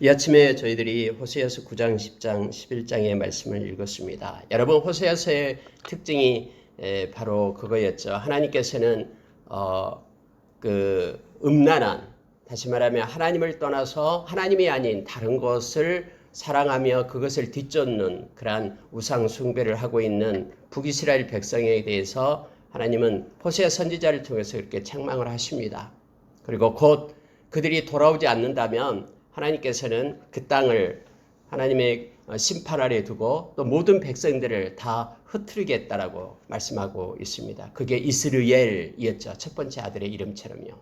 이 아침에 저희들이 호세아서 9장, 10장, 11장의 말씀을 읽었습니다. 여러분, 호세아서의 특징이 바로 그거였죠. 하나님께서는 음란한, 다시 말하면 하나님을 떠나서 하나님이 아닌 다른 것을 사랑하며 그것을 뒤쫓는 그러한 우상 숭배를 하고 있는 북이스라엘 백성에 대해서 하나님은 호세아 선지자를 통해서 이렇게 책망을 하십니다. 그리고 곧 그들이 돌아오지 않는다면 하나님께서는 그 땅을 하나님의 심판 아래 두고 또 모든 백성들을 다 흩트리겠다라고 말씀하고 있습니다. 그게 이스르엘이었죠. 첫 번째 아들의 이름처럼요.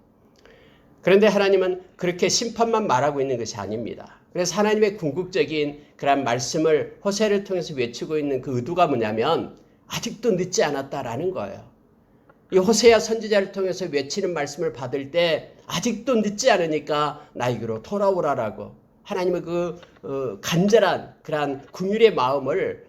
그런데 하나님은 그렇게 심판만 말하고 있는 것이 아닙니다. 그래서 하나님의 궁극적인 그런 말씀을 호세아를 통해서 외치고 있는 그 의도가 뭐냐면 아직도 늦지 않았다라는 거예요. 이 호세아 선지자를 통해서 외치는 말씀을 받을 때 아직도 늦지 않으니까 나에게로 돌아오라라고 하나님의 간절한 그러한 긍휼의 마음을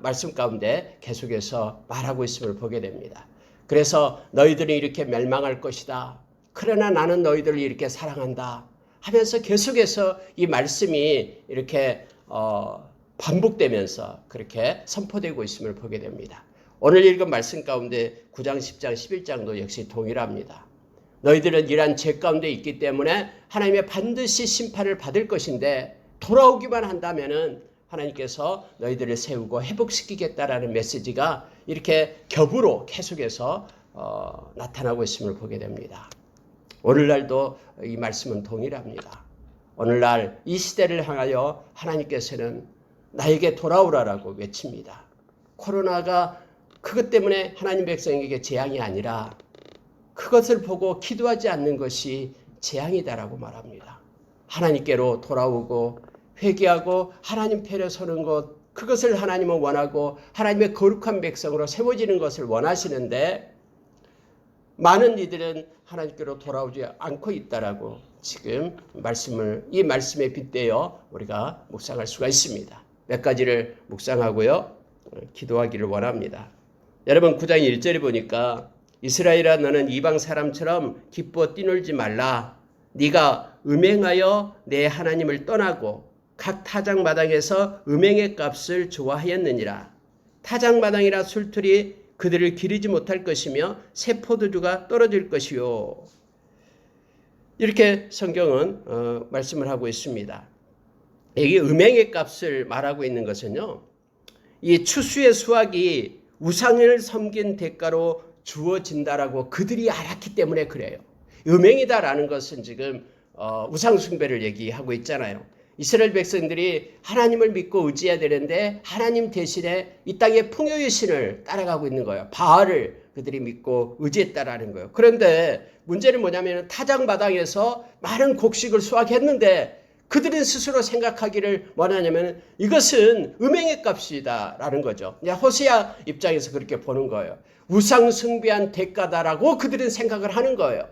말씀 가운데 계속해서 말하고 있음을 보게 됩니다. 그래서 너희들은 이렇게 멸망할 것이다. 그러나 나는 너희들을 이렇게 사랑한다 하면서 계속해서 이 말씀이 이렇게 반복되면서 그렇게 선포되고 있음을 보게 됩니다. 오늘 읽은 말씀 가운데 9장, 10장, 11장도 역시 동일합니다. 너희들은 이러한 죄 가운데 있기 때문에 하나님의 반드시 심판을 받을 것인데 돌아오기만 한다면은 하나님께서 너희들을 세우고 회복시키겠다라는 메시지가 이렇게 겹으로 계속해서 나타나고 있음을 보게 됩니다. 오늘날도 이 말씀은 동일합니다. 오늘날 이 시대를 향하여 하나님께서는 나에게 돌아오라라고 외칩니다. 코로나가 그것 때문에 하나님 백성에게 재앙이 아니라 그것을 보고 기도하지 않는 것이 재앙이다라고 말합니다. 하나님께로 돌아오고 회개하고 하나님 편에 서는 것, 그것을 하나님은 원하고 하나님의 거룩한 백성으로 세워지는 것을 원하시는데 많은 이들은 하나님께로 돌아오지 않고 있다라고 지금 이 말씀에 빗대어 우리가 묵상할 수가 있습니다. 몇 가지를 묵상하고요. 기도하기를 원합니다. 여러분 9장 1절에 보니까 이스라엘아 너는 이방 사람처럼 기뻐 뛰놀지 말라. 네가 음행하여 내 하나님을 떠나고 각 타작마당에서 음행의 값을 좋아하였느니라. 타작마당이라 술틀이 그들을 기르지 못할 것이며 새 포도주가 떨어질 것이요. 이렇게 성경은 말씀을 하고 있습니다. 여기 음행의 값을 말하고 있는 것은요. 이 추수의 수확이 우상을 섬긴 대가로 주어진다라고 그들이 알았기 때문에 그래요. 음행이다라는 것은 지금 우상 숭배를 얘기하고 있잖아요. 이스라엘 백성들이 하나님을 믿고 의지해야 되는데 하나님 대신에 이 땅의 풍요의 신을 따라가고 있는 거예요. 바알을 그들이 믿고 의지했다라는 거예요. 그런데 문제는 뭐냐면 타작마당에서 많은 곡식을 수확했는데 그들은 스스로 생각하기를 원하냐면 이것은 음행의 값이다라는 거죠. 호세아 입장에서 그렇게 보는 거예요. 우상 숭배한 대가다라고 그들은 생각을 하는 거예요.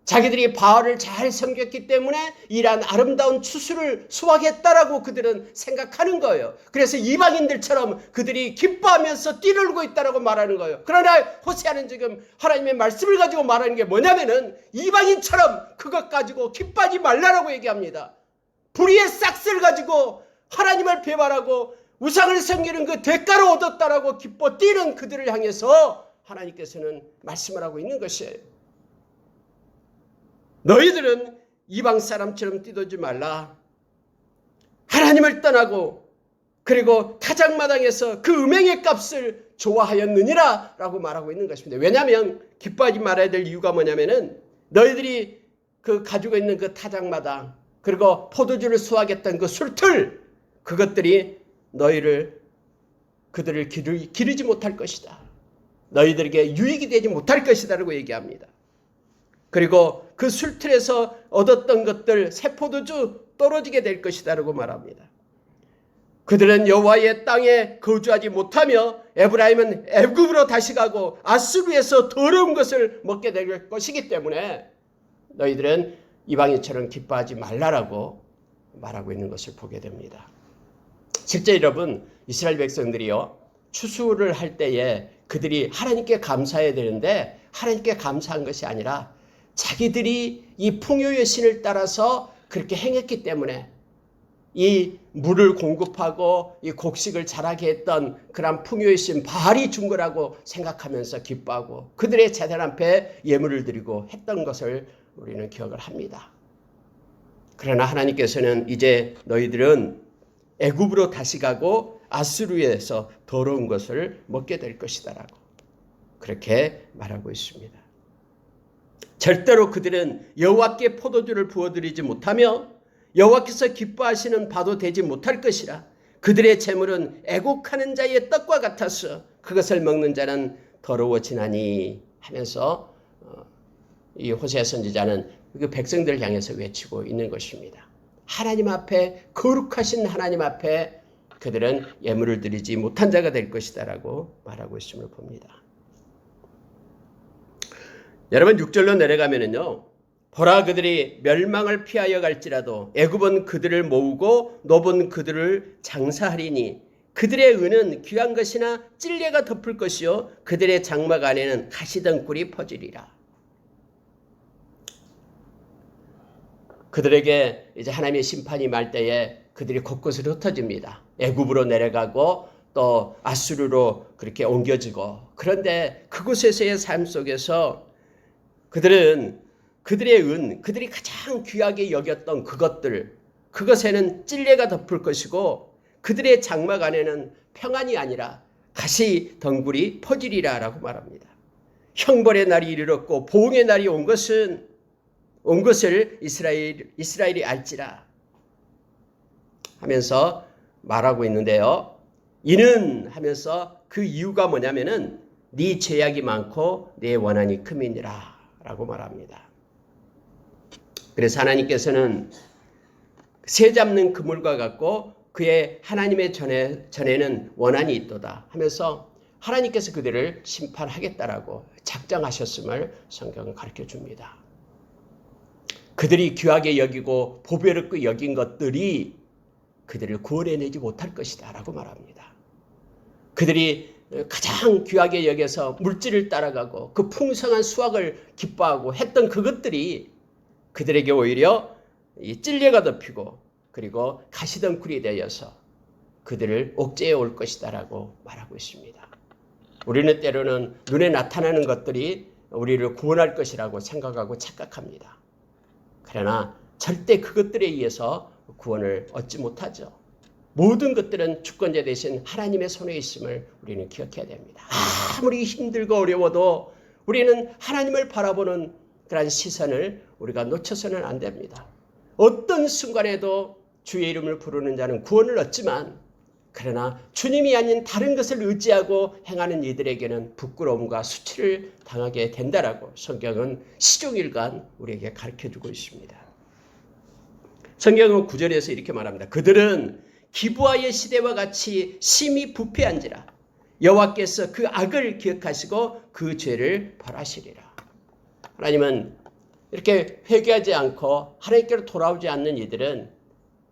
자기들이 바알을 잘 섬겼기 때문에 이러한 아름다운 추수를 수확했다라고 그들은 생각하는 거예요. 그래서 이방인들처럼 그들이 기뻐하면서 뛰놀고 있다라고 말하는 거예요. 그러나 호세아는 지금 하나님의 말씀을 가지고 말하는 게 뭐냐면은 이방인처럼 그것 가지고 기뻐하지 말라라고 얘기합니다. 불의의 싹스를 가지고 하나님을 배반하고 우상을 섬기는 그 대가로 얻었다라고 기뻐 뛰는 그들을 향해서 하나님께서는 말씀을 하고 있는 것이에요. 너희들은 이방 사람처럼 뛰놀지 말라. 하나님을 떠나고 그리고 타작마당에서 그 음행의 값을 좋아하였느니라 라고 말하고 있는 것입니다. 왜냐하면 기뻐하지 말아야 될 이유가 뭐냐면은 너희들이 가지고 있는 그 타작마당 그리고 포도주를 수확했던 그 술틀 그것들이 그들을 기르지 못할 것이다. 너희들에게 유익이 되지 못할 것이다 라고 얘기합니다. 그리고 그 술틀에서 얻었던 것들 새 포도주 떨어지게 될 것이다 라고 말합니다. 그들은 여호와의 땅에 거주하지 못하며 에브라임은 애굽으로 다시 가고 아수르에서 더러운 것을 먹게 될 것이기 때문에 너희들은 이방인처럼 기뻐하지 말라라고 말하고 있는 것을 보게 됩니다. 실제 여러분 이스라엘 백성들이요 추수를 할 때에 그들이 하나님께 감사해야 되는데 하나님께 감사한 것이 아니라 자기들이 이 풍요의 신을 따라서 그렇게 행했기 때문에 이 물을 공급하고 이 곡식을 자라게 했던 그런 풍요이신 바알이 준 거라고 생각하면서 기뻐하고 그들의 제단 앞에 예물을 드리고 했던 것을 우리는 기억을 합니다. 그러나 하나님께서는 이제 너희들은 애굽으로 다시 가고 아수르에서 더러운 것을 먹게 될 것이다라고 그렇게 말하고 있습니다. 절대로 그들은 여호와께 포도주를 부어드리지 못하며 여호와께서 기뻐하시는 바도 되지 못할 것이라. 그들의 재물은 애곡하는 자의 떡과 같아서 그것을 먹는 자는 더러워지나니 하면서 이 호세아 선지자는 그 백성들을 향해서 외치고 있는 것입니다. 하나님 앞에 거룩하신 하나님 앞에 그들은 예물을 드리지 못한 자가 될 것이다라고 말하고 있음을 봅니다. 여러분 6절로 내려가면은요. 보라 그들이 멸망을 피하여 갈지라도 애굽은 그들을 모으고 노본 그들을 장사하리니 그들의 은은 귀한 것이나 찔레가 덮을 것이요 그들의 장막 안에는 가시덩굴이 퍼지리라. 그들에게 이제 하나님의 심판이 말 때에 그들이 곳곳으로 흩어집니다. 애굽으로 내려가고 또 아수르로 그렇게 옮겨지고 그런데 그곳에서의 삶 속에서 그들은 그들의 은, 그들이 가장 귀하게 여겼던 그것들, 그것에는 찔레가 덮을 것이고 그들의 장막 안에는 평안이 아니라 가시 덩굴이 퍼지리라 라고 말합니다. 형벌의 날이 이르렀고 보응의 날이 온 것을 이스라엘이 알지라 하면서 말하고 있는데요. 이는 하면서 그 이유가 뭐냐면은 네 죄악이 많고 네 원한이 큼이니라 라고 말합니다. 그래서 하나님께서는 새 잡는 그물과 같고 그의 하나님의 전에는 원한이 있도다 하면서 하나님께서 그들을 심판하겠다라고 작정하셨음을 성경은 가르쳐 줍니다. 그들이 귀하게 여기고 보배롭게 여긴 것들이 그들을 구원해내지 못할 것이다 라고 말합니다. 그들이 가장 귀하게 여겨서 물질을 따라가고 그 풍성한 수확을 기뻐하고 했던 그것들이 그들에게 오히려 이 찔레가 덮이고 그리고 가시덩굴이 되어서 그들을 옥죄해 올 것이다 라고 말하고 있습니다. 우리는 때로는 눈에 나타나는 것들이 우리를 구원할 것이라고 생각하고 착각합니다. 그러나 절대 그것들에 의해서 구원을 얻지 못하죠. 모든 것들은 주권자 되신 하나님의 손에 있음을 우리는 기억해야 됩니다. 아무리 힘들고 어려워도 우리는 하나님을 바라보는 그런 시선을 우리가 놓쳐서는 안 됩니다. 어떤 순간에도 주의 이름을 부르는 자는 구원을 얻지만 그러나 주님이 아닌 다른 것을 의지하고 행하는 이들에게는 부끄러움과 수치를 당하게 된다라고 성경은 시종일관 우리에게 가르쳐주고 있습니다. 성경은 9절에서 이렇게 말합니다. 그들은 기브아의 시대와 같이 심히 부패한지라 여호와께서 그 악을 기억하시고 그 죄를 벌하시리라. 하나님은 이렇게 회개하지 않고 하나님께로 돌아오지 않는 이들은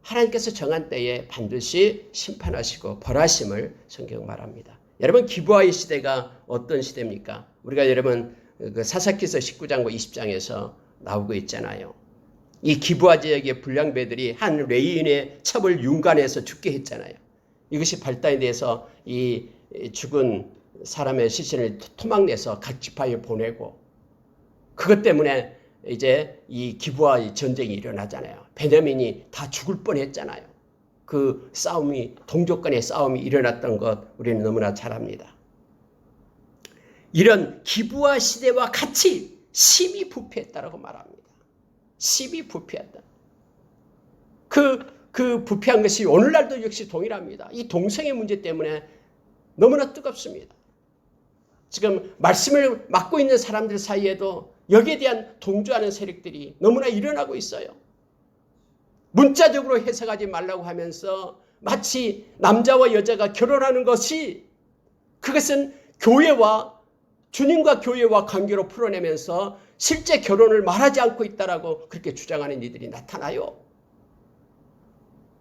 하나님께서 정한 때에 반드시 심판하시고 벌하심을 성경 말합니다. 여러분 기브아의 시대가 어떤 시대입니까? 우리가 여러분 그 사사기서 19장과 20장에서 나오고 있잖아요. 이 기브아 지역의 불량배들이 한 레위인의 첩을 윤관해서 죽게 했잖아요. 이것이 발단에 대해서 이 죽은 사람의 시신을 토막내서 각 지파에 보내고 그것 때문에 이제 이 기브아 전쟁이 일어나잖아요. 베냐민이 다 죽을 뻔했잖아요. 그 싸움이 동족 간의 싸움이 일어났던 것 우리는 너무나 잘 압니다. 이런 기브아 시대와 같이 심히 부패했다라고 말합니다. 심히 부패했다. 그 부패한 것이 오늘날도 역시 동일합니다. 이 동성애 문제 때문에 너무나 뜨겁습니다. 지금 말씀을 맡고 있는 사람들 사이에도 여기에 대한 동조하는 세력들이 너무나 일어나고 있어요. 문자적으로 해석하지 말라고 하면서 마치 남자와 여자가 결혼하는 것이 그것은 교회와 주님과 교회와 관계로 풀어내면서 실제 결혼을 말하지 않고 있다라고 그렇게 주장하는 이들이 나타나요.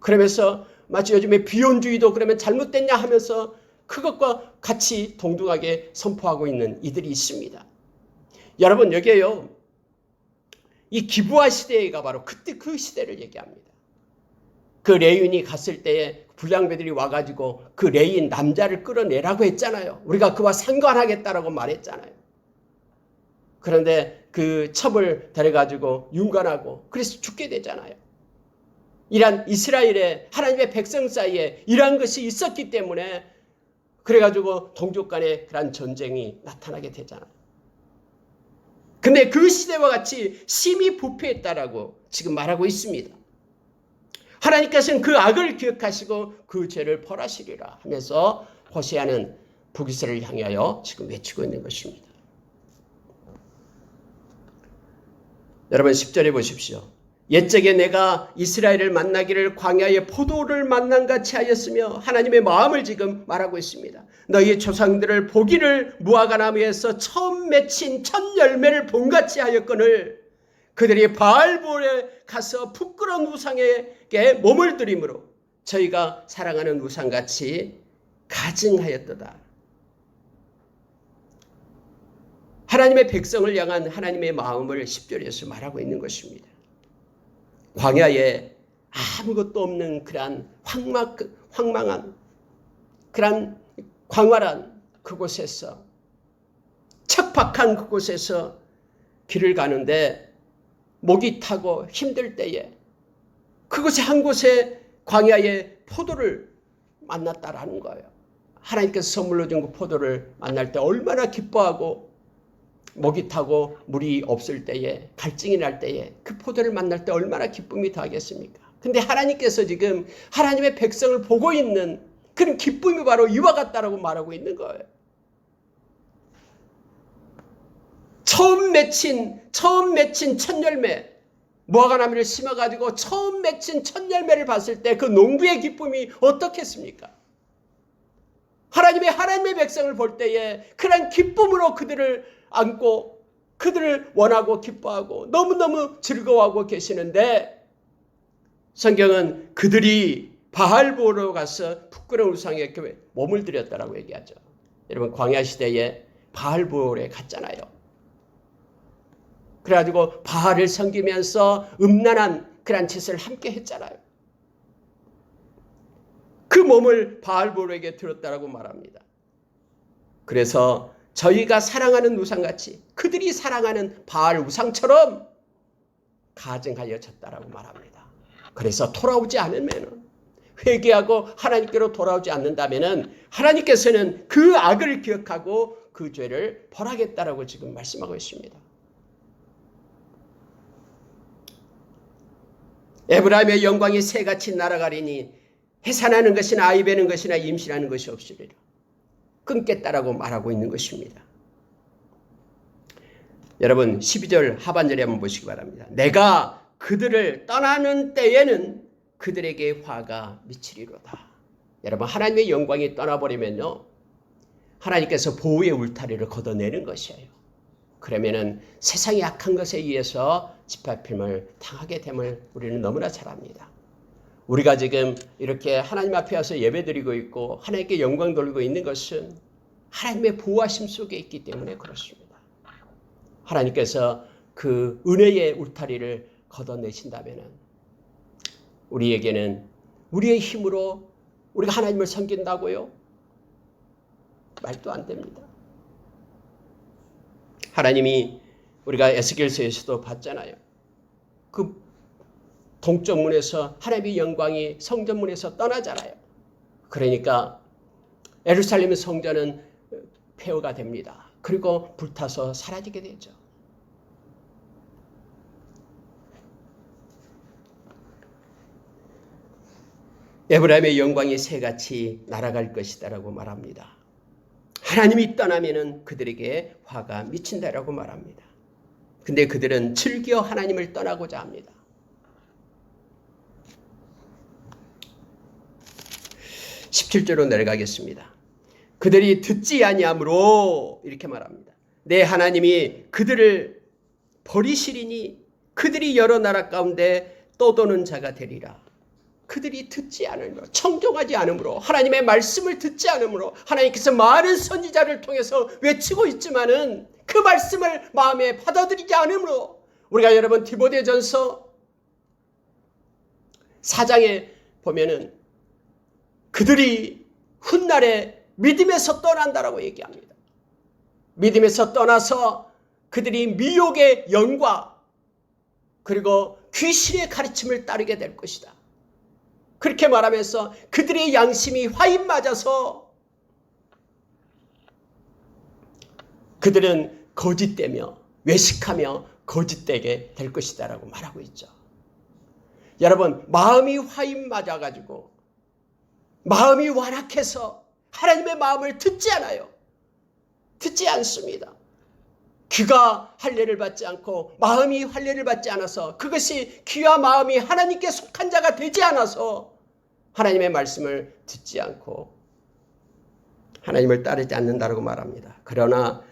그러면서 마치 요즘에 비혼주의도 그러면 잘못됐냐 하면서 그것과 같이 동등하게 선포하고 있는 이들이 있습니다. 여러분 여기에요. 이 기브아 시대가 바로 그때 그 시대를 얘기합니다. 그 레윈이 갔을 때에 불량배들이 와가지고 그 레윈 남자를 끌어내라고 했잖아요. 우리가 그와 상관하겠다라고 말했잖아요. 그런데 그 첩을 데려가지고 윤관하고 그래서 죽게 되잖아요. 이란 이스라엘의 하나님의 백성 사이에 이러한 것이 있었기 때문에 그래가지고 동족 간의 그런 전쟁이 나타나게 되잖아요. 근데 그 시대와 같이 심히 부패했다라고 지금 말하고 있습니다. 하나님께서는 그 악을 기억하시고 그 죄를 벌하시리라 하면서 호세아는 북이스라엘을 향하여 지금 외치고 있는 것입니다. 여러분 10절에 보십시오. 옛적에 내가 이스라엘을 만나기를 광야의 포도를 만난 같이 하였으며 하나님의 마음을 지금 말하고 있습니다. 너희 조상들을 보기를 무화과나무에서 처음 맺힌 첫 열매를 본같이 하였거늘 그들이 바알볼에 가서 부끄러운 우상에게 몸을 들이므로 저희가 사랑하는 우상같이 가증하였도다. 하나님의 백성을 향한 하나님의 마음을 10절에서 말하고 있는 것입니다. 광야에 아무것도 없는 그러한 황망한 그러한 광활한 그곳에서 척박한 그곳에서 길을 가는데 목이 타고 힘들 때에 그곳에 한 곳에 광야에 포도를 만났다라는 거예요. 하나님께서 선물로 준 그 포도를 만날 때 얼마나 기뻐하고 목이 타고 물이 없을 때에 갈증이 날 때에 그 포도를 만날 때 얼마나 기쁨이 더하겠습니까? 근데 하나님께서 지금 하나님의 백성을 보고 있는 그런 기쁨이 바로 이와 같다라고 말하고 있는 거예요. 처음 맺힌 첫 열매, 무화과나무를 심어가지고 처음 맺힌 첫 열매를 봤을 때 그 농부의 기쁨이 어떻겠습니까? 하나님의 백성을 볼 때에 그런 기쁨으로 그들을 안고 그들을 원하고 기뻐하고 너무너무 즐거워하고 계시는데 성경은 그들이 바알보로 가서 부끄러운 우상에 몸을 들였다라고 얘기하죠. 여러분 광야 시대에 바알볼에 갔잖아요. 그래가지고 바알을 섬기면서 음란한 그런 짓을 함께 했잖아요. 그 몸을 바알볼에게 들었다라고 말합니다. 그래서 저희가 사랑하는 우상같이 그들이 사랑하는 바알 우상처럼 가증하여졌다라고 말합니다. 그래서 돌아오지 않으면 회개하고 하나님께로 돌아오지 않는다면 하나님께서는 그 악을 기억하고 그 죄를 벌하겠다라고 지금 말씀하고 있습니다. 에브라임의 영광이 새같이 날아가리니 해산하는 것이나 아이 베는 것이나 임신하는 것이 없으리라. 끊겠다라고 말하고 있는 것입니다. 여러분 12절 하반절에 한번 보시기 바랍니다. 내가 그들을 떠나는 때에는 그들에게 화가 미치리로다. 여러분 하나님의 영광이 떠나버리면요 하나님께서 보호의 울타리를 걷어내는 것이에요. 그러면은 세상의 악한 것에 의해서 짓밟힘을 당하게 됨을 우리는 너무나 잘 압니다. 우리가 지금 이렇게 하나님 앞에 와서 예배드리고 있고 하나님께 영광 돌리고 있는 것은 하나님의 보호하심 속에 있기 때문에 그렇습니다. 하나님께서 그 은혜의 울타리를 걷어내신다면 우리에게는 우리의 힘으로 우리가 하나님을 섬긴다고요? 말도 안 됩니다. 하나님이 우리가 에스겔서에서도 봤잖아요. 그 동쪽 문에서 하나님의 영광이 성전문에서 떠나잖아요. 그러니까 예루살렘 성전은 폐허가 됩니다. 그리고 불타서 사라지게 되죠. 에브라임의 영광이 새같이 날아갈 것이다라고 말합니다. 하나님이 떠나면은 그들에게 화가 미친다라고 말합니다. 근데 그들은 즐겨 하나님을 떠나고자 합니다. 17절로 내려가겠습니다. 그들이 듣지 아니하므로 이렇게 말합니다. 내 하나님이 그들을 버리시리니 그들이 여러 나라 가운데 떠도는 자가 되리라. 그들이 듣지 않으므로 청종하지 않으므로 하나님의 말씀을 듣지 않으므로 하나님께서 많은 선지자를 통해서 외치고 있지만은 그 말씀을 마음에 받아들이지 않으므로 우리가 여러분 디모데전서 4장에 보면은 그들이 훗날에 믿음에서 떠난다라고 얘기합니다. 믿음에서 떠나서 그들이 미혹의 영과 그리고 귀신의 가르침을 따르게 될 것이다. 그렇게 말하면서 그들의 양심이 화인 맞아서 그들은 거짓되며 외식하며 거짓되게 될 것이다 라고 말하고 있죠. 여러분, 마음이 화인 맞아가지고 마음이 완악해서 하나님의 마음을 듣지 않아요. 듣지 않습니다. 귀가 할례를 받지 않고 마음이 할례를 받지 않아서 그것이 귀와 마음이 하나님께 속한 자가 되지 않아서 하나님의 말씀을 듣지 않고 하나님을 따르지 않는다고 말합니다. 그러나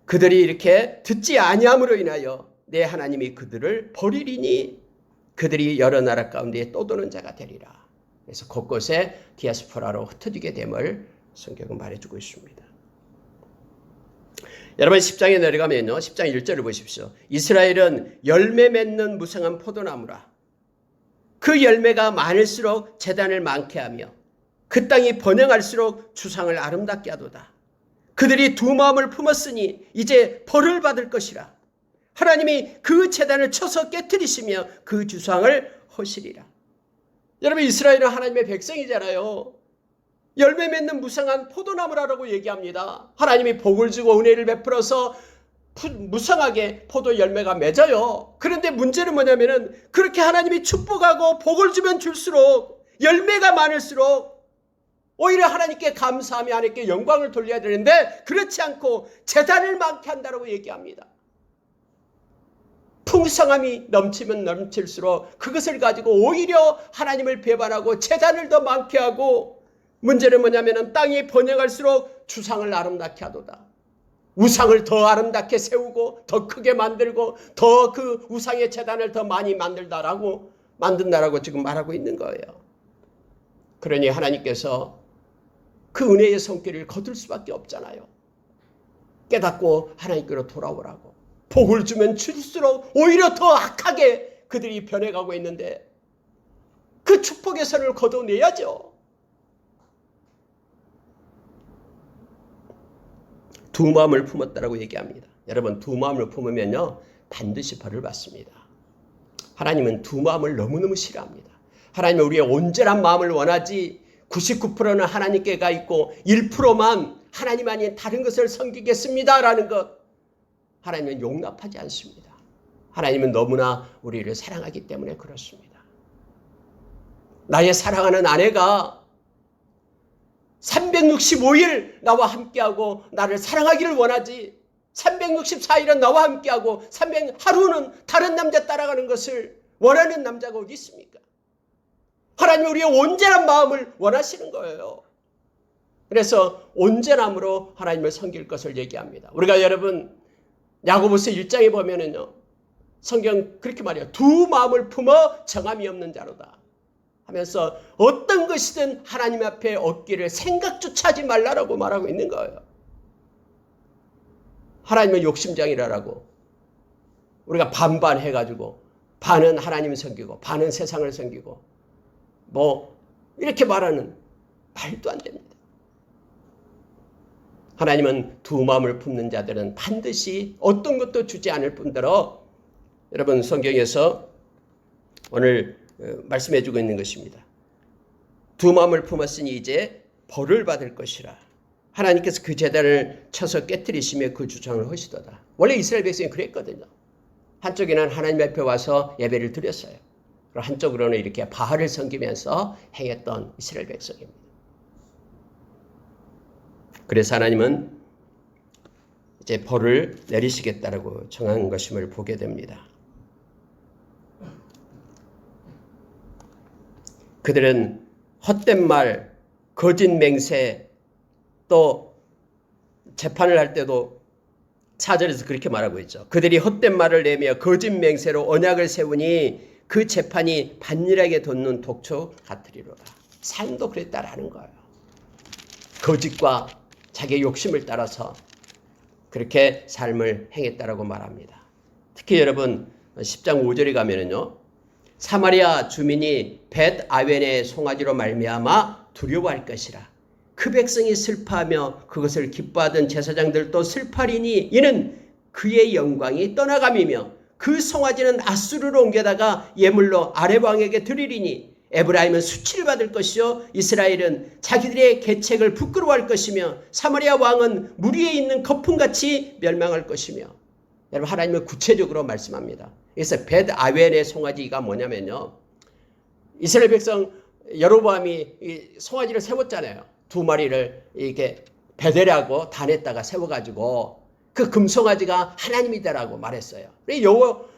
그들이 이렇게 듣지 아니함으로 인하여 내 하나님이 그들을 버리리니 그들이 여러 나라 가운데 떠도는 자가 되리라. 그래서 곳곳에 디아스포라로 흩어지게 됨을 성경은 말해주고 있습니다. 여러분 10장에 내려가면요. 10장 1절을 보십시오. 이스라엘은 열매 맺는 무성한 포도나무라. 그 열매가 많을수록 재단을 많게 하며 그 땅이 번영할수록 주상을 아름답게 하도다. 그들이 두 마음을 품었으니 이제 벌을 받을 것이라. 하나님이 그 재단을 쳐서 깨뜨리시며 그 주상을 허시리라. 여러분 이스라엘은 하나님의 백성이잖아요. 열매 맺는 무성한 포도나무라고 얘기합니다. 하나님이 복을 주고 은혜를 베풀어서 무성하게 포도 열매가 맺어요. 그런데 문제는 뭐냐면은 그렇게 하나님이 축복하고 복을 주면 줄수록 열매가 많을수록 오히려 하나님께 감사하며 하나님께 영광을 돌려야 되는데 그렇지 않고 재단을 많게 한다고 얘기합니다. 풍성함이 넘치면 넘칠수록 그것을 가지고 오히려 하나님을 배반하고 재단을 더 많게 하고 문제는 뭐냐면 땅이 번영할수록 주상을 아름답게 하도다. 우상을 더 아름답게 세우고 더 크게 만들고 더 그 우상의 재단을 더 많이 만든다라고 지금 말하고 있는 거예요. 그러니 하나님께서 그 은혜의 손길을 거둘 수밖에 없잖아요. 깨닫고 하나님께로 돌아오라고. 복을 주면 줄수록 오히려 더 악하게 그들이 변해가고 있는데 그 축복의 선을 거둬내야죠. 두 마음을 품었다라고 얘기합니다. 여러분 두 마음을 품으면요 반드시 벌을 받습니다. 하나님은 두 마음을 너무너무 싫어합니다. 하나님은 우리의 온전한 마음을 원하지 99%는 하나님께 가 있고 1%만 하나님 아닌 다른 것을 섬기겠습니다라는 것 하나님은 용납하지 않습니다. 하나님은 너무나 우리를 사랑하기 때문에 그렇습니다. 나의 사랑하는 아내가 365일 나와 함께하고 나를 사랑하기를 원하지 364일은 나와 함께하고 하루는 다른 남자 따라가는 것을 원하는 남자가 어디 있습니까? 하나님은 우리의 온전한 마음을 원하시는 거예요. 그래서 온전함으로 하나님을 섬길 것을 얘기합니다. 우리가 여러분 야고보서 1장에 보면은요. 성경 그렇게 말해요. 두 마음을 품어 정함이 없는 자로다. 하면서 어떤 것이든 하나님 앞에 얻기를 생각조차 하지 말라라고 말하고 있는 거예요. 하나님은 욕심장이라고. 우리가 반반 해가지고 반은 하나님을 섬기고 반은 세상을 섬기고 이렇게 말하는 말도 안 됩니다. 하나님은 두 마음을 품는 자들은 반드시 어떤 것도 주지 않을 뿐더러 여러분 성경에서 오늘 말씀해 주고 있는 것입니다. 두 마음을 품었으니 이제 벌을 받을 것이라. 하나님께서 그 제단을 쳐서 깨뜨리시며 그 주장을 하시도다. 원래 이스라엘 백성이 그랬거든요. 한쪽에는 하나님 앞에 와서 예배를 드렸어요. 그리고 한쪽으로는 이렇게 바알을 섬기면서 행했던 이스라엘 백성입니다. 그래서 하나님은 이제 벌을 내리시겠다라고 정한 것임을 보게 됩니다. 그들은 헛된 말, 거짓 맹세, 또 재판을 할 때도 4절에서 그렇게 말하고 있죠. 그들이 헛된 말을 내며 거짓 맹세로 언약을 세우니 그 재판이 반일하게 돋는 독초 같으리로다. 삶도 그랬다라는 거예요. 거짓과 자기의 욕심을 따라서 그렇게 삶을 행했다라고 말합니다. 특히 여러분 10장 5절에 가면은요. 사마리아 주민이 벳 아웬의 송아지로 말미암아 두려워할 것이라. 그 백성이 슬퍼하며 그것을 기뻐하던 제사장들도 슬퍼하리니 이는 그의 영광이 떠나감이며 그 송아지는 아수르로 옮겨다가 예물로 아렙 왕에게 드리리니 에브라임은 수치를 받을 것이요 이스라엘은 자기들의 계책을 부끄러워할 것이며 사마리아 왕은 물 위에 있는 거품같이 멸망할 것이며. 여러분, 하나님은 구체적으로 말씀합니다. 그래서 벳 아웬의 송아지가 뭐냐면요, 이스라엘 백성 여로보암이 송아지를 세웠잖아요. 두 마리를 이렇게 베델하고 단에다가 세워가지고 그 금송아지가 하나님이다라고 말했어요. 요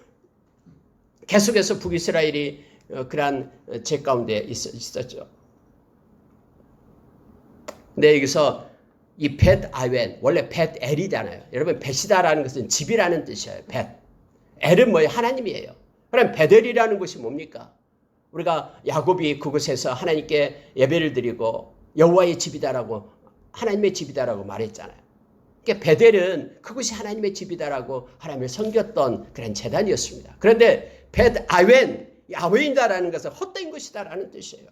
계속해서 북이스라엘이 그러한 죄 가운데 있었죠. 근데 여기서 이 벳 아웬, 원래 벳 엘이잖아요. 여러분, 벳이다라는 것은 집이라는 뜻이에요. 벳. 엘은 뭐예요? 하나님이에요. 그럼 베델이라는 곳이 뭡니까? 우리가 야곱이 그곳에서 하나님께 예배를 드리고 여호와의 집이다라고, 하나님의 집이다라고 말했잖아요. 그러니까 베델은 그곳이 하나님의 집이다라고 하나님을 섬겼던 그런 제단이었습니다. 그런데 벳 아웬, 아웬이다라는 것은 헛된 것이다라는 뜻이에요.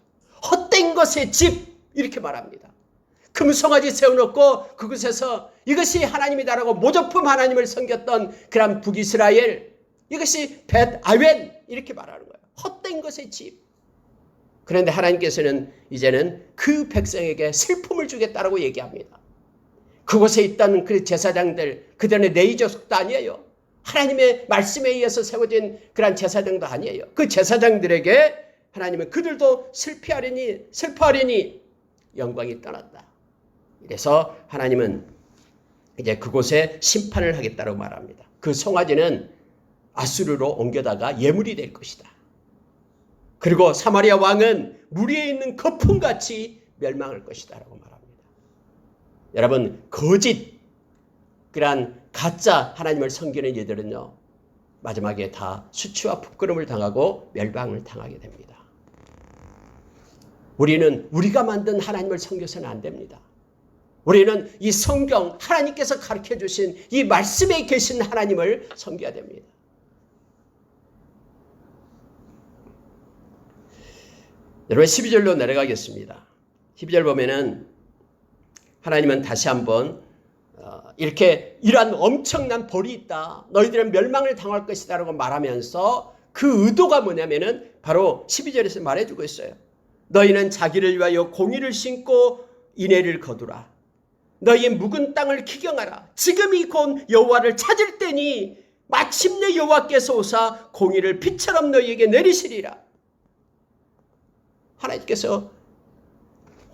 헛된 것의 집, 이렇게 말합니다. 금송아지 세워놓고 그곳에서 이것이 하나님이다라고 모조품 하나님을 섬겼던 그런 북이스라엘, 이것이 벳 아웬, 이렇게 말하는 거예요. 헛된 것의 집. 그런데 하나님께서는 이제는 그 백성에게 슬픔을 주겠다라고 얘기합니다. 그곳에 있던 그 제사장들, 그들은 레위족도 아니에요. 하나님의 말씀에 의해서 세워진 그런 제사장도 아니에요. 그 제사장들에게 하나님은 그들도 슬퍼하려니 영광이 떠났다. 그래서 하나님은 이제 그곳에 심판을 하겠다고 말합니다. 그 송아지는 아수르로 옮겨다가 예물이 될 것이다. 그리고 사마리아 왕은 물 위에 있는 거품같이 멸망할 것이다 라고 말합니다. 여러분, 거짓, 그러한 가짜 하나님을 섬기는 이들은요, 마지막에 다 수치와 부끄러움을 당하고 멸망을 당하게 됩니다. 우리는 우리가 만든 하나님을 섬겨서는 안 됩니다. 우리는 이 성경, 하나님께서 가르쳐 주신 이 말씀에 계신 하나님을 섬겨야 됩니다. 여러분, 12절로 내려가겠습니다. 12절 보면은 하나님은 다시 한번 이렇게 이러한 엄청난 벌이 있다, 너희들은 멸망을 당할 것이다 라고 말하면서 그 의도가 뭐냐면은 바로 12절에서 말해주고 있어요. 너희는 자기를 위하여 공의를 심고 인애를 거두라. 너희의 묵은 땅을 기경하라. 지금이 곧 여호와를 찾을 때니 마침내 여호와께서 오사 공의를 빛처럼 너희에게 내리시리라. 하나님께서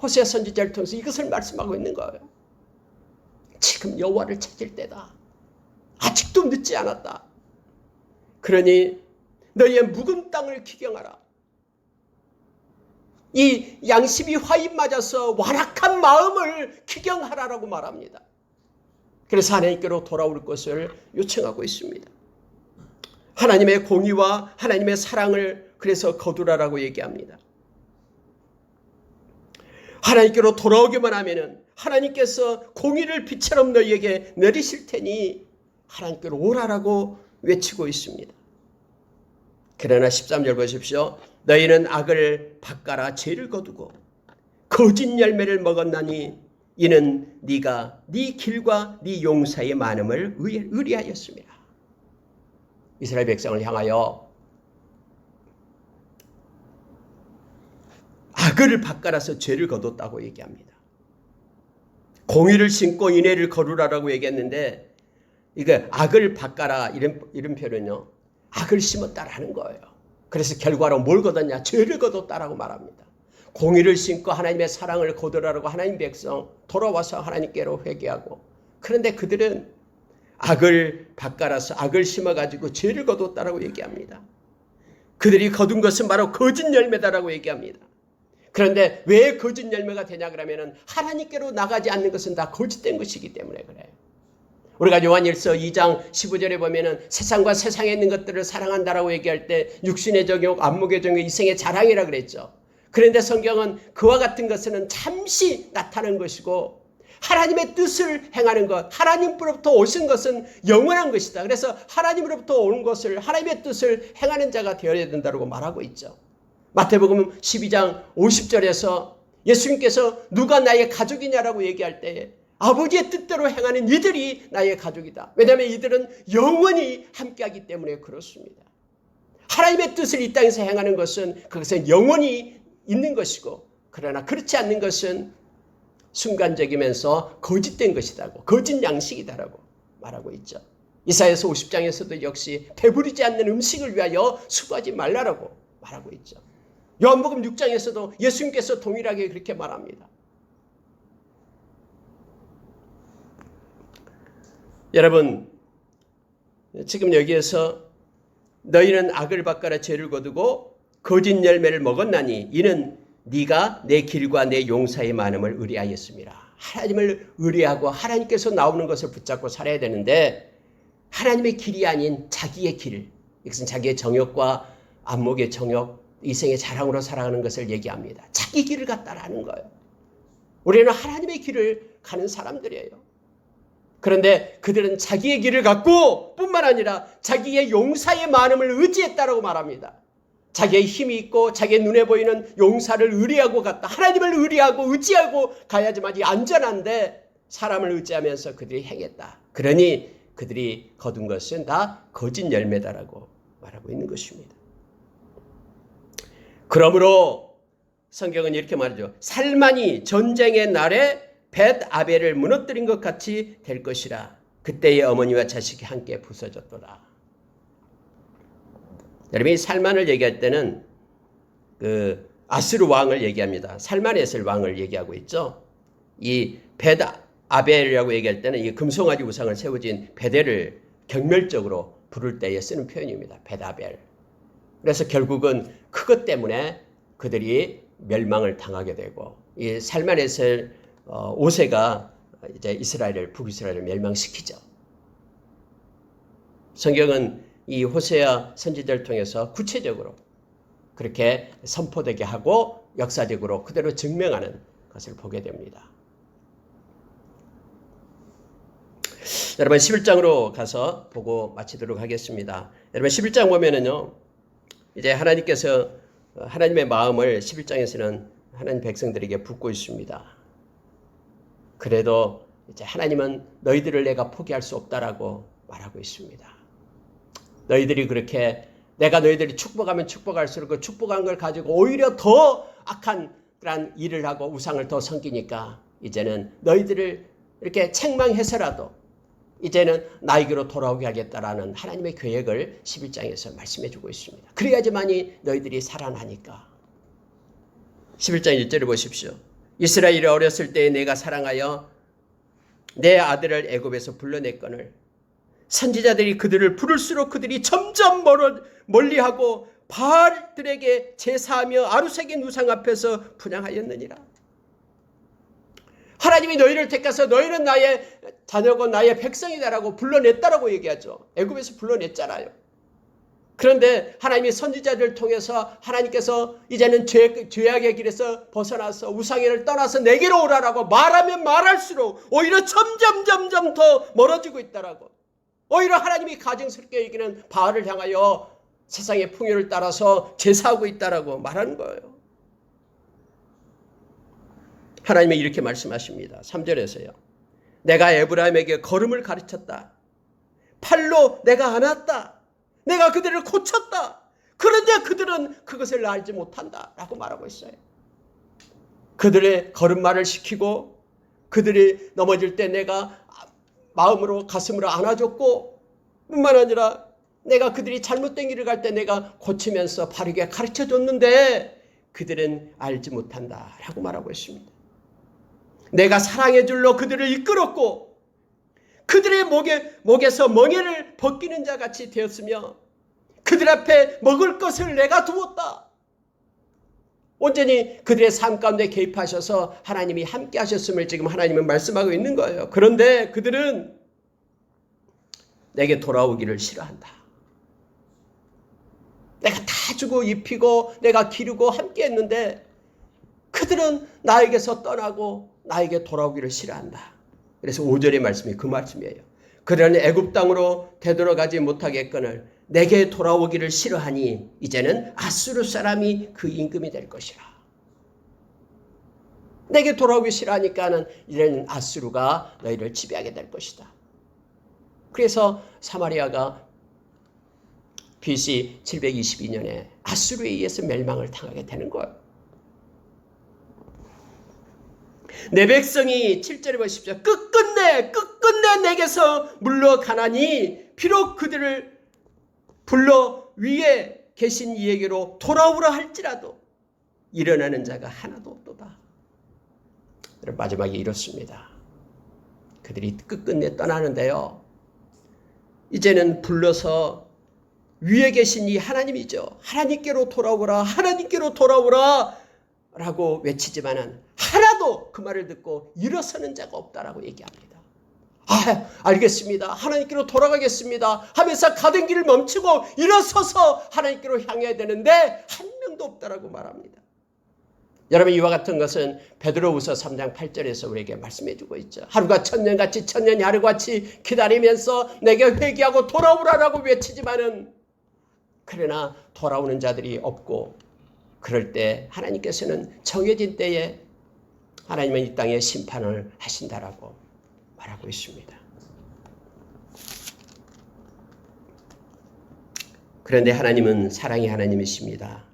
호세아 선지자를 통해서 이것을 말씀하고 있는 거예요. 지금 여호와를 찾을 때다. 아직도 늦지 않았다. 그러니 너희의 묵은 땅을 기경하라. 이 양심이 화인 맞아서 완악한 마음을 기경하라라고 말합니다. 그래서 하나님께로 돌아올 것을 요청하고 있습니다. 하나님의 공의와 하나님의 사랑을 그래서 거두라라고 얘기합니다. 하나님께로 돌아오기만 하면은 하나님께서 공의를 빛처럼 너희에게 내리실 테니 하나님께로 오라라고 외치고 있습니다. 그러나 13절 보십시오. 너희는 악을 밭가라 죄를 거두고 거짓 열매를 먹었나니 이는 네가 네 길과 네 용사의 많음을 의리하였습니다. 이스라엘 백성을 향하여 악을 밭갈아서 죄를 거뒀다고 얘기합니다. 공의를 심고 인애를 거두라라고 얘기했는데, 이거 악을 밭갈아 이런 표현은요, 악을 심었다라는 거예요. 그래서 결과로 뭘 거뒀냐? 죄를 거뒀다라고 말합니다. 공의를 심고 하나님의 사랑을 거두라라고 하나님 백성 돌아와서 하나님께로 회개하고, 그런데 그들은 악을 밭갈아서 악을 심어가지고 죄를 거뒀다라고 얘기합니다. 그들이 거둔 것은 바로 거짓 열매다라고 얘기합니다. 그런데 왜 거짓 열매가 되냐 그러면은 하나님께로 나가지 않는 것은 다 거짓된 것이기 때문에 그래요. 우리가 요한일서 2장 15절에 보면은 세상과 세상에 있는 것들을 사랑한다라고 얘기할 때 육신의 정욕, 안목의 정욕, 이생의 자랑이라 그랬죠. 그런데 성경은 그와 같은 것은 잠시 나타난 것이고 하나님의 뜻을 행하는 것, 하나님으로부터 오신 것은 영원한 것이다. 그래서 하나님으로부터 오는 것을, 하나님의 뜻을 행하는 자가 되어야 된다고 말하고 있죠. 마태복음 12장 50절에서 예수님께서 누가 나의 가족이냐라고 얘기할 때 아버지의 뜻대로 행하는 이들이 나의 가족이다. 왜냐하면 이들은 영원히 함께하기 때문에 그렇습니다. 하나님의 뜻을 이 땅에서 행하는 것은 그것은 영원히 있는 것이고, 그러나 그렇지 않는 것은 순간적이면서 거짓된 것이다고, 거짓 양식이다라고 말하고 있죠. 이사야서 50장에서도 역시 배부르지 않는 음식을 위하여 수고하지 말라라고 말하고 있죠. 요한복음 6장에서도 예수님께서 동일하게 그렇게 말합니다. 여러분, 지금 여기에서 너희는 악을 바꿔라 죄를 거두고 거짓 열매를 먹었나니 이는 네가 내 길과 내 용사의 많음을 의뢰하였습니다. 하나님을 의뢰하고 하나님께서 나오는 것을 붙잡고 살아야 되는데, 하나님의 길이 아닌 자기의 길, 이것은 자기의 정욕과 안목의 정욕, 이생의 자랑으로 살아가는 것을 얘기합니다. 자기 길을 갖다라는 거예요. 우리는 하나님의 길을 가는 사람들이에요. 그런데 그들은 자기의 길을 갖고 뿐만 아니라 자기의 용사의 많음을 의지했다라고 말합니다. 자기의 힘이 있고 자기의 눈에 보이는 용사를 의뢰하고 갔다. 하나님을 의뢰하고 의지하고 가야지만 안전한데 사람을 의지하면서 그들이 행했다. 그러니 그들이 거둔 것은 다 거짓 열매다라고 말하고 있는 것입니다. 그러므로 성경은 이렇게 말하죠. 살만이 전쟁의 날에 벳 아벨을 무너뜨린 것 같이 될 것이라. 그때의 어머니와 자식이 함께 부서졌도다. 여러분이 살만을 얘기할 때는 그 아스루 왕을 얘기합니다. 살만에셀 왕을 얘기하고 있죠. 이 벳 아벨이라고 얘기할 때는 이 금송아지 우상을 세워진 베델을 경멸적으로 부를 때에 쓰는 표현입니다. 벳 아벨. 그래서 결국은 그것 때문에 그들이 멸망을 당하게 되고, 이 살만에셀 5세가 이제 북이스라엘을 멸망시키죠. 성경은 이 호세아 선지자를 통해서 구체적으로 그렇게 선포되게 하고 역사적으로 그대로 증명하는 것을 보게 됩니다. 여러분 11장으로 가서 보고 마치도록 하겠습니다. 여러분 11장 보면은요, 이제 하나님께서 하나님의 마음을 11장에서는 하나님 백성들에게 붓고 있습니다. 그래도 이제 하나님은 너희들을 내가 포기할 수 없다라고 말하고 있습니다. 너희들이 그렇게 내가 너희들이 축복하면 축복할수록 그 축복한 걸 가지고 오히려 더 악한 그런 일을 하고 우상을 더 섬기니까 이제는 너희들을 이렇게 책망해서라도 이제는 나에게로 돌아오게 하겠다라는 하나님의 계획을 11장에서 말씀해주고 있습니다. 그래야지만이 너희들이 살아나니까. 11장 1절을 보십시오. 이스라엘이 어렸을 때에 내가 사랑하여 내 아들을 애굽에서 불러냈거늘 선지자들이 그들을 부를수록 그들이 점점 멀리하고 바알들에게 제사하며 아루새긴 우상 앞에서 분향하였느니라. 하나님이 너희를 택해서 너희는 나의 자녀고 나의 백성이다라고 불러냈다라고 얘기하죠. 애굽에서 불러냈잖아요. 그런데 하나님이 선지자들을 통해서 하나님께서 이제는 죄악의 길에서 벗어나서 우상을 떠나서 내게로 오라라고 말하면 말할수록 오히려 점점 더 멀어지고 있다라고. 오히려 하나님이 가증스럽게 여기는 바알을 향하여 세상의 풍요를 따라서 제사하고 있다라고 말하는 거예요. 하나님이 이렇게 말씀하십니다. 3절에서요. 내가 에브라임에게 걸음을 가르쳤다. 팔로 내가 안았다. 내가 그들을 고쳤다. 그런데 그들은 그것을 알지 못한다 라고 말하고 있어요. 그들의 걸음마를 시키고 그들이 넘어질 때 내가 마음으로 가슴으로 안아줬고, 뿐만 아니라 내가 그들이 잘못된 길을 갈 때 내가 고치면서 바르게 가르쳐줬는데 그들은 알지 못한다 라고 말하고 있습니다. 내가 사랑의 줄로 그들을 이끌었고 그들의 목에서 멍에를 벗기는 자 같이 되었으며 그들 앞에 먹을 것을 내가 두었다. 온전히 그들의 삶 가운데 개입하셔서 하나님이 함께 하셨음을 지금 하나님은 말씀하고 있는 거예요. 그런데 그들은 내게 돌아오기를 싫어한다. 내가 다 주고 입히고 내가 기르고 함께 했는데 그들은 나에게서 떠나고 나에게 돌아오기를 싫어한다. 그래서 5절의 말씀이 그 말씀이에요. 그러니 애굽 땅으로 되돌아가지 못하겠거늘 내게 돌아오기를 싫어하니 이제는 아수르 사람이 그 임금이 될 것이라. 내게 돌아오기 싫어하니까는 이제는 아수르가 너희를 지배하게 될 것이다. 그래서 사마리아가 BC 722년에 아수르에 의해서 멸망을 당하게 되는 거예요. 내 백성이 7절에 보십시오. 끝끝내 내게서 물러가나니 비록 그들을 불러 위에 계신 이에게로 돌아오라 할지라도 일어나는 자가 하나도 없도다. 마지막에 이렇습니다. 그들이 끝끝내 떠나는데요. 이제는 불러서 위에 계신 이 하나님이죠. 하나님께로 돌아오라, 하나님께로 돌아오라 라고 외치지만은 하나도 그 말을 듣고 일어서는 자가 없다라고 얘기합니다. 알겠습니다. 하나님께로 돌아가겠습니다 하면서 가던 길을 멈추고 일어서서 하나님께로 향해야 되는데 한 명도 없다라고 말합니다. 여러분, 이와 같은 것은 베드로후서 3장 8절에서 우리에게 말씀해 주고 있죠. 하루가 천년같이 천년이 하루같이 기다리면서 내게 회개하고 돌아오라라고 외치지만은 그러나 돌아오는 자들이 없고, 그럴 때 하나님께서는 정해진 때에 하나님은 이 땅에 심판을 하신다라고 말하고 있습니다. 그런데 하나님은 사랑의 하나님이십니다.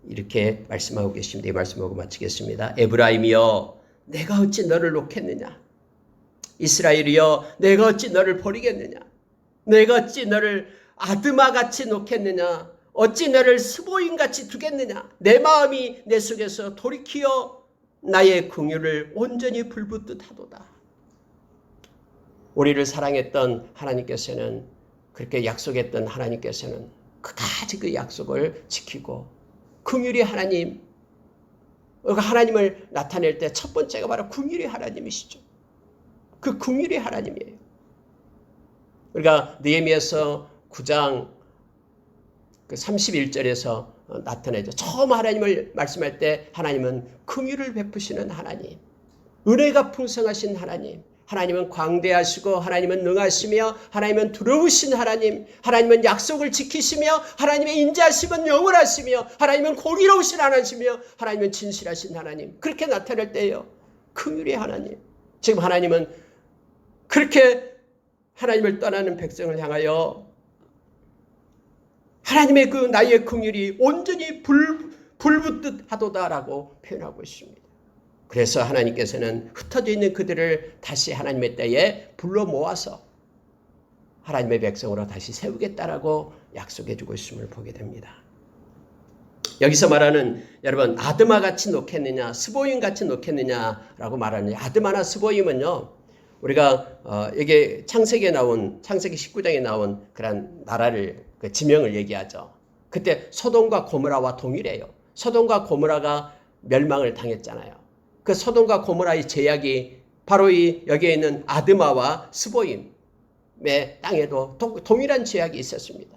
이렇게 말씀하고 계십니다. 이 말씀하고 마치겠습니다. 에브라임이여 내가 어찌 너를 놓겠느냐. 이스라엘이여 내가 어찌 너를 버리겠느냐. 내가 어찌 너를 아드마같이 놓겠느냐. 어찌 너를 스보임같이 두겠느냐. 내 마음이 내 속에서 돌이키어 나의 긍휼을 온전히 불붙듯 하도다. 우리를 사랑했던 하나님께서는, 그렇게 약속했던 하나님께서는 끝까지 그 약속을 지키고 긍휼의 하나님, 하나님을 나타낼 때 첫 번째가 바로 긍휼의 하나님이시죠. 그 긍휼의 하나님이에요. 우리가 느헤미야서 9장 31절에서 나타내죠. 처음 하나님을 말씀할 때 하나님은 긍휼을 베푸시는 하나님, 은혜가 풍성하신 하나님, 하나님은 광대하시고 하나님은 능하시며 하나님은 두려우신 하나님, 하나님은 약속을 지키시며 하나님의 인자하심은 영원하시며 하나님은 공의로우신 하나님이시며 하나님은 진실하신 하나님, 그렇게 나타날 때예요. 긍휼의 하나님. 지금 하나님은 그렇게 하나님을 떠나는 백성을 향하여 하나님의 그 나의 긍휼이 온전히 불붙듯 하도다라고 표현하고 있습니다. 그래서 하나님께서는 흩어져 있는 그들을 다시 하나님의 때에 불러 모아서 하나님의 백성으로 다시 세우겠다라고 약속해 주고 있음을 보게 됩니다. 여기서 말하는, 여러분, 아드마같이 놓겠느냐, 스보임같이 놓겠느냐라고 말하는, 아드마나 스보임은요, 우리가 이게 창세기 19장에 나온 그런 나라를, 그 지명을 얘기하죠. 그때 소돔과 고모라와 동일해요. 소돔과 고모라가 멸망을 당했잖아요. 그 소돔과 고모라의 제약이 바로 여기에 있는 아드마와 스보임의 땅에도 동일한 제약이 있었습니다.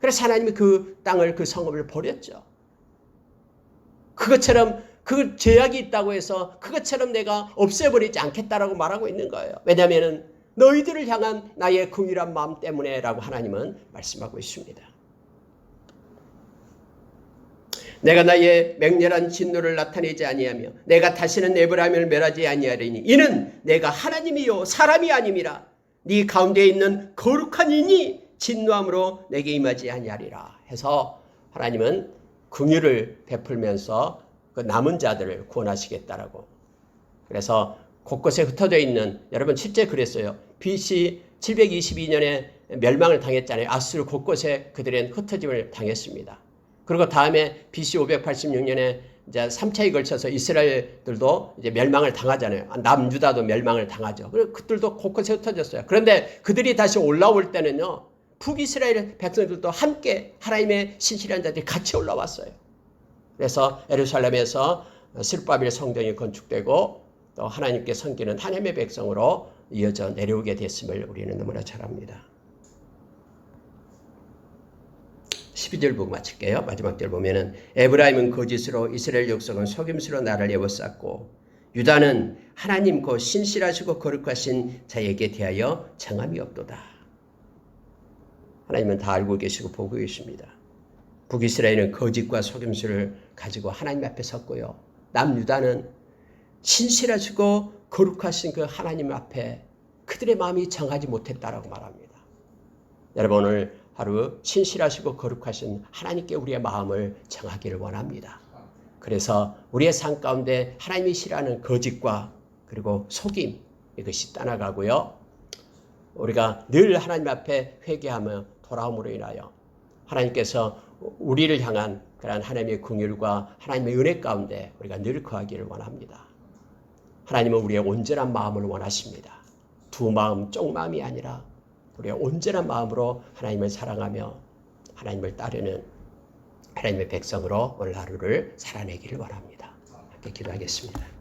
그래서 하나님이 그 땅을, 그 성읍을 버렸죠. 그것처럼 그 제약이 있다고 해서 그것처럼 내가 없애버리지 않겠다라고 말하고 있는 거예요. 왜냐하면 너희들을 향한 나의 긍휼한 마음 때문에라고 하나님은 말씀하고 있습니다. 내가 나의 맹렬한 진노를 나타내지 아니하며 내가 다시는 에브라임을 멸하지 아니하리니 이는 내가 하나님이요 사람이 아님이라. 네 가운데 있는 거룩한 이니 진노함으로 내게 임하지 아니하리라 해서 하나님은 긍휼을 베풀면서 그 남은 자들을 구원하시겠다라고. 그래서 곳곳에 흩어져 있는, 여러분 실제 그랬어요. BC 722년에 멸망을 당했잖아요. 아수르 곳곳에 그들은 흩어짐을 당했습니다. 그리고 다음에 BC 586년에 이제 3차에 걸쳐서 이스라엘들도 이제 멸망을 당하잖아요. 남유다도 멸망을 당하죠. 그리고 그들도 곳곳에 흩어졌어요. 그런데 그들이 다시 올라올 때는요, 북이스라엘 백성들도 함께 하나님의 신실한 자들이 같이 올라왔어요. 그래서 예루살렘에서 스룹바벨 성전이 건축되고 또 하나님께 섬기는 하나님의 백성으로 이어져 내려오게 됐음을 우리는 너무나 잘 압니다. 12절 보고 마칠게요. 마지막 절 보면은 에브라임은 거짓으로 이스라엘 족속은 속임수로 나를 에워쌌고 유다는 하나님 곧 신실하시고 거룩하신 자에게 대하여 정함이 없도다. 하나님은 다 알고 계시고 보고 계십니다. 북이스라엘은 거짓과 속임수를 가지고 하나님 앞에 섰고요. 남유다는 신실하시고 거룩하신 그 하나님 앞에 그들의 마음이 정하지 못했다라고 말합니다. 여러분 오늘 하루 신실하시고 거룩하신 하나님께 우리의 마음을 정하기를 원합니다. 그래서 우리의 삶 가운데 하나님이 싫어하는 거짓과 그리고 속임 이것이 떠나가고요. 우리가 늘 하나님 앞에 회개하며 돌아옴으로 인하여 하나님께서 우리를 향한 그러한 하나님의 긍휼과 하나님의 은혜 가운데 우리가 늘 거하기를 원합니다. 하나님은 우리의 온전한 마음을 원하십니다. 두 마음, 쪽마음이 아니라 우리의 온전한 마음으로 하나님을 사랑하며 하나님을 따르는 하나님의 백성으로 오늘 하루를 살아내기를 원합니다. 함께 기도하겠습니다.